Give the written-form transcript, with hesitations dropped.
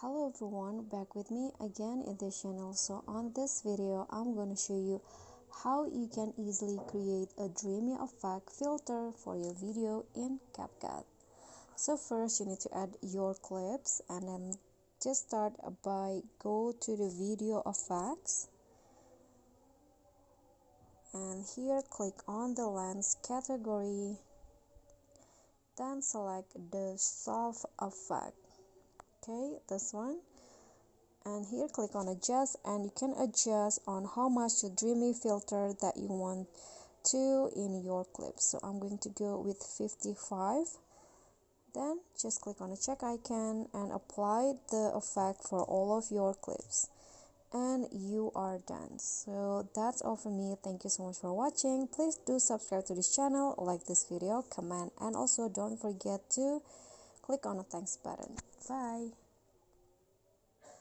Hello everyone, back with me again in this channel. So on this video I'm going to show you how you can easily create a dreamy effect filter for your video in CapCut. So first you need to add your clips, and then just start by go to the video effects, and here click on the lens category, then select the soft effect. Okay, this one, and here click on adjust, and you can adjust on how much the dreamy filter that you want to in your clip. So I'm going to go with 55. Then just click on the check icon and apply the effect for all of your clips, and you are done. So that's all for me. Thank you so much for watching. Please do subscribe to this channel, like this video, comment, and also don't forget to click on the thanks button. Bye.